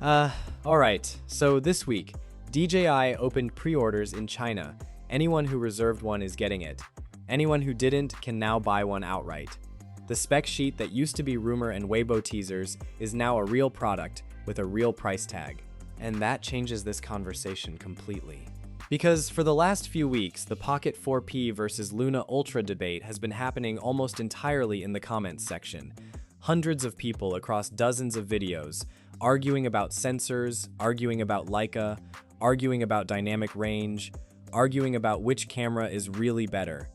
Alright, so this week, DJI opened pre-orders in China. Anyone who reserved one is getting it. Anyone who didn't can now buy one outright. The spec sheet that used to be rumor and Weibo teasers is now a real product with a real price tag. And that changes this conversation completely. Because for the last few weeks, the Pocket 4P versus Luna Ultra debate has been happening almost entirely in the comments section. Hundreds of people across dozens of videos arguing about sensors, arguing about Leica, arguing about dynamic range, arguing about which camera is really better.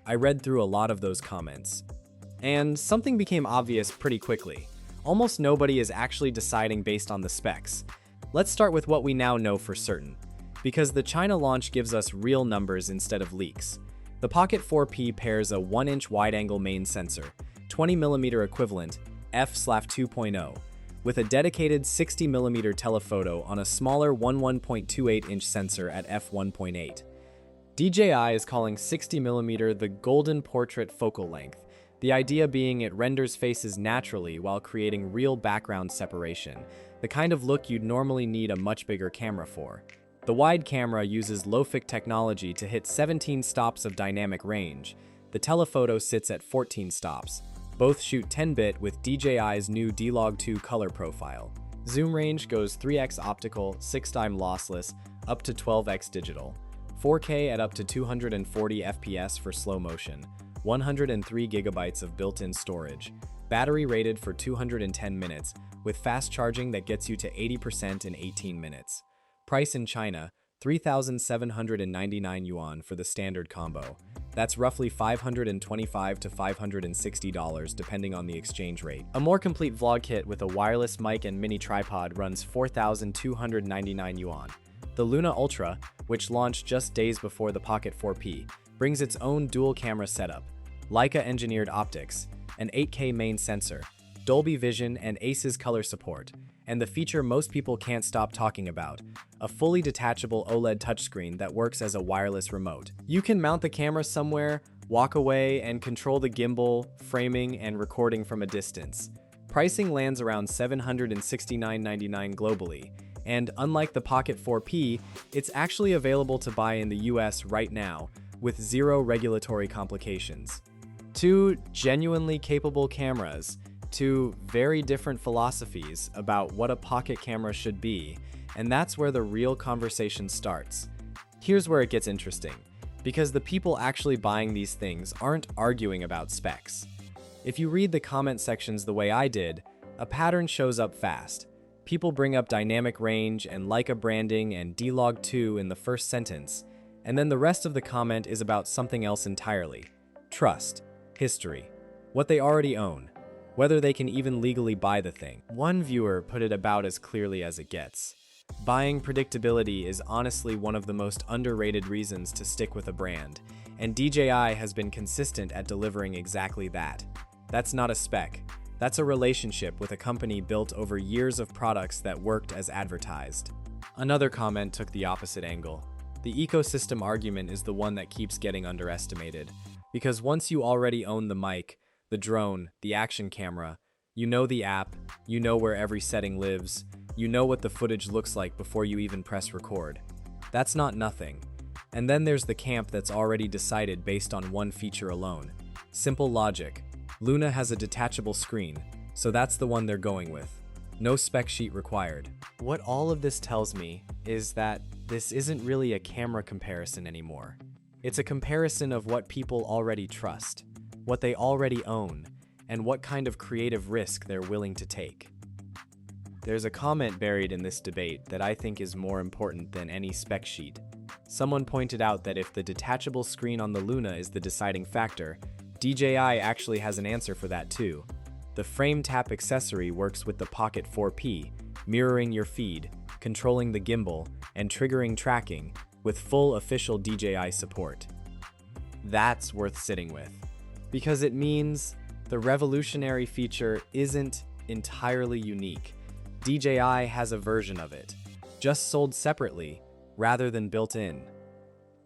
I read through a lot of those comments, and something became obvious pretty quickly. Almost nobody is actually deciding based on the specs. Let's start with what we now know for certain, because the China launch gives us real numbers instead of leaks. The Pocket 4P pairs a 1-inch wide-angle main sensor, 20mm equivalent, f/2.0, with a dedicated 60mm telephoto on a smaller 11.28-inch sensor at f1.8. DJI is calling 60mm the golden portrait focal length, the idea being it renders faces naturally while creating real background separation, the kind of look you'd normally need a much bigger camera for. The wide camera uses low-fic technology to hit 17 stops of dynamic range. The telephoto sits at 14 stops. Both shoot 10-bit with DJI's new D-Log2 color profile. Zoom range goes 3x optical, 6x lossless, up to 12x digital. 4K at up to 240 FPS for slow motion. 103 GB of built-in storage. Battery rated for 210 minutes, with fast charging that gets you to 80% in 18 minutes. Price in China, 3,799 yuan for the standard combo. That's roughly $525 to $560 depending on the exchange rate. A more complete vlog kit with a wireless mic and mini tripod runs 4,299 yuan. The Luna Ultra, which launched just days before the Pocket 4P, brings its own dual camera setup, Leica engineered optics, an 8K main sensor, Dolby Vision and ACES color support, and the feature most people can't stop talking about, a fully detachable OLED touchscreen that works as a wireless remote. You can mount the camera somewhere, walk away, and control the gimbal, framing, and recording from a distance. Pricing lands around $769.99 globally, and unlike the Pocket 4P, it's actually available to buy in the US right now, with zero regulatory complications. Two genuinely capable cameras, two very different philosophies about what a pocket camera should be, and that's where the real conversation starts. Here's where it gets interesting, because the people actually buying these things aren't arguing about specs. If you read the comment sections the way I did, a pattern shows up fast. People bring up dynamic range and Leica branding and D-Log2 in the first sentence, and then the rest of the comment is about something else entirely. Trust, history, what they already own, whether they can even legally buy the thing. One viewer put it about as clearly as it gets. Buying predictability is honestly one of the most underrated reasons to stick with a brand, and DJI has been consistent at delivering exactly that. That's not a spec. That's a relationship with a company built over years of products that worked as advertised. Another comment took the opposite angle. The ecosystem argument is the one that keeps getting underestimated, because once you already own the mic, the drone, the action camera, you know the app, you know where every setting lives, you know what the footage looks like before you even press record. That's not nothing. And then there's the camp that's already decided based on one feature alone. Simple logic. Luna has a detachable screen, so that's the one they're going with. No spec sheet required. What all of this tells me is that this isn't really a camera comparison anymore. It's a comparison of what people already trust, what they already own, and what kind of creative risk they're willing to take. There's a comment buried in this debate that I think is more important than any spec sheet. Someone pointed out that if the detachable screen on the Luna is the deciding factor, DJI actually has an answer for that too. The frame tap accessory works with the Pocket 4P, mirroring your feed, controlling the gimbal, and triggering tracking, with full official DJI support. That's worth sitting with, because it means the revolutionary feature isn't entirely unique. DJI has a version of it, just sold separately, rather than built in.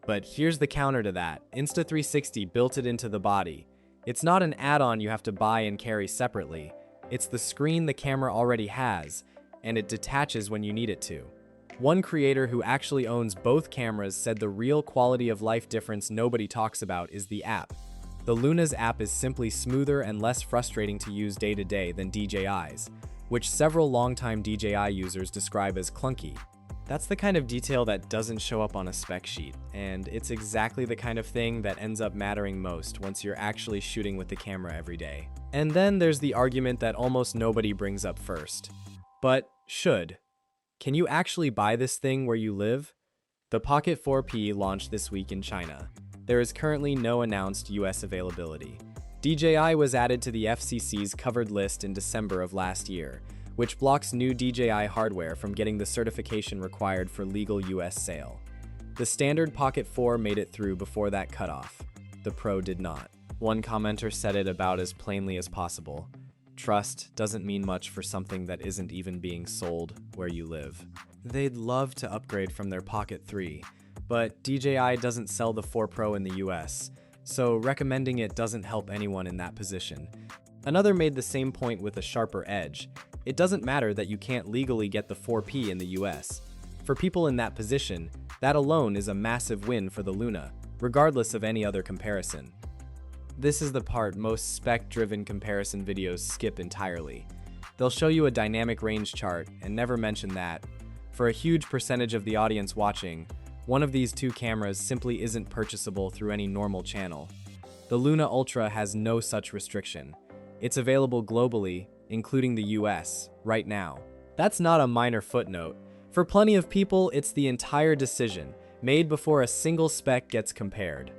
But here's the counter to that. Insta360 built it into the body. It's not an add-on you have to buy and carry separately. It's the screen the camera already has, and it detaches when you need it to. One creator who actually owns both cameras said the real quality of life difference nobody talks about is the app. The Luna's app is simply smoother and less frustrating to use day to day than DJI's, which several longtime DJI users describe as clunky. That's the kind of detail that doesn't show up on a spec sheet, and it's exactly the kind of thing that ends up mattering most once you're actually shooting with the camera every day. And then there's the argument that almost nobody brings up first. But should. Can you actually buy this thing where you live? The Pocket 4P launched this week in China. There is currently no announced US availability. DJI was added to the FCC's covered list in December of last year, which blocks new DJI hardware from getting the certification required for legal US sale. The standard Pocket 4 made it through before that cutoff. The Pro did not. One commenter said it about as plainly as possible. Trust doesn't mean much for something that isn't even being sold where you live. They'd love to upgrade from their Pocket 3, but DJI doesn't sell the 4 Pro in the US, so recommending it doesn't help anyone in that position. Another made the same point with a sharper edge. It doesn't matter that you can't legally get the 4P in the US. For people in that position, that alone is a massive win for the Luna, regardless of any other comparison. This is the part most spec-driven comparison videos skip entirely. They'll show you a dynamic range chart and never mention that, for a huge percentage of the audience watching, one of these two cameras simply isn't purchasable through any normal channel. The Luna Ultra has no such restriction. It's available globally, including the US, right now. That's not a minor footnote. For plenty of people, it's the entire decision, made before a single spec gets compared.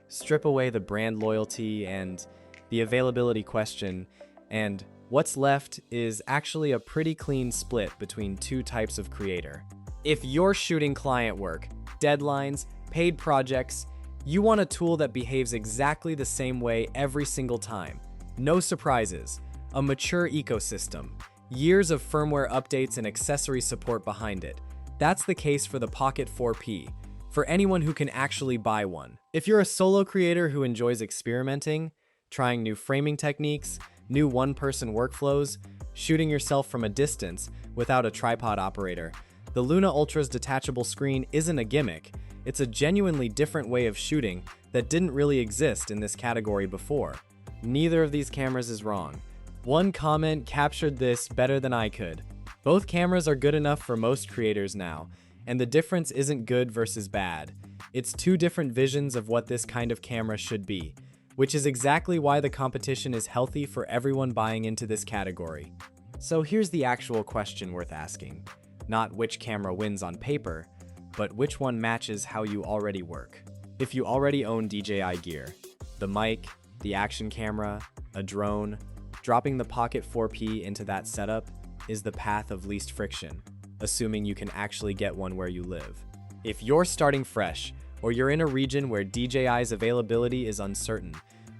Strip away the brand loyalty and the availability question, and what's left is actually a pretty clean split between two types of creator. If you're shooting client work, deadlines, paid projects, you want a tool that behaves exactly the same way every single time. No surprises. A mature ecosystem, years of firmware updates and accessory support behind it. That's the case for the Pocket 4P, for anyone who can actually buy one. If you're a solo creator who enjoys experimenting, trying new framing techniques, new one-person workflows, shooting yourself from a distance without a tripod operator, the Luna Ultra's detachable screen isn't a gimmick. It's a genuinely different way of shooting that didn't really exist in this category before. Neither of these cameras is wrong. One comment captured this better than I could. Both cameras are good enough for most creators now, and the difference isn't good versus bad. It's two different visions of what this kind of camera should be, which is exactly why the competition is healthy for everyone buying into this category. So here's the actual question worth asking. Not which camera wins on paper, but which one matches how you already work. If you already own DJI gear, the mic, the action camera, a drone, dropping the Pocket 4P into that setup is the path of least friction, assuming you can actually get one where you live. If you're starting fresh, or you're in a region where DJI's availability is uncertain,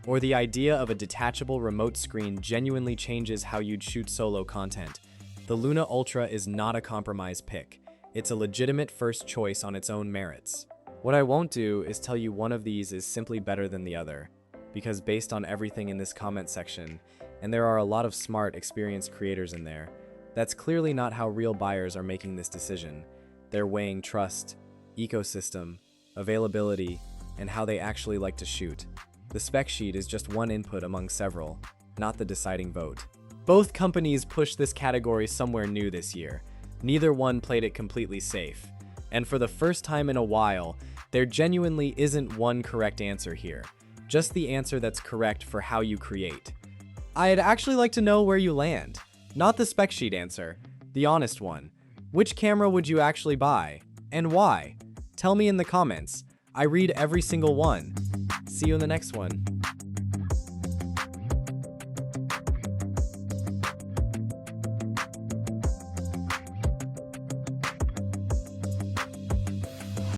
or the idea of a detachable remote screen genuinely changes how you'd shoot solo content, the Luna Ultra is not a compromise pick. It's a legitimate first choice on its own merits. What I won't do is tell you one of these is simply better than the other, because based on everything in this comment section, and there are a lot of smart, experienced creators in there, that's clearly not how real buyers are making this decision. They're weighing trust, ecosystem, availability, and how they actually like to shoot. The spec sheet is just one input among several, not the deciding vote. Both companies pushed this category somewhere new this year. Neither one played it completely safe. And for the first time in a while, there genuinely isn't one correct answer here. Just the answer that's correct for how you create. I'd actually like to know where you land. Not the spec sheet answer, the honest one. Which camera would you actually buy? And why? Tell me in the comments. I read every single one. See you in the next one.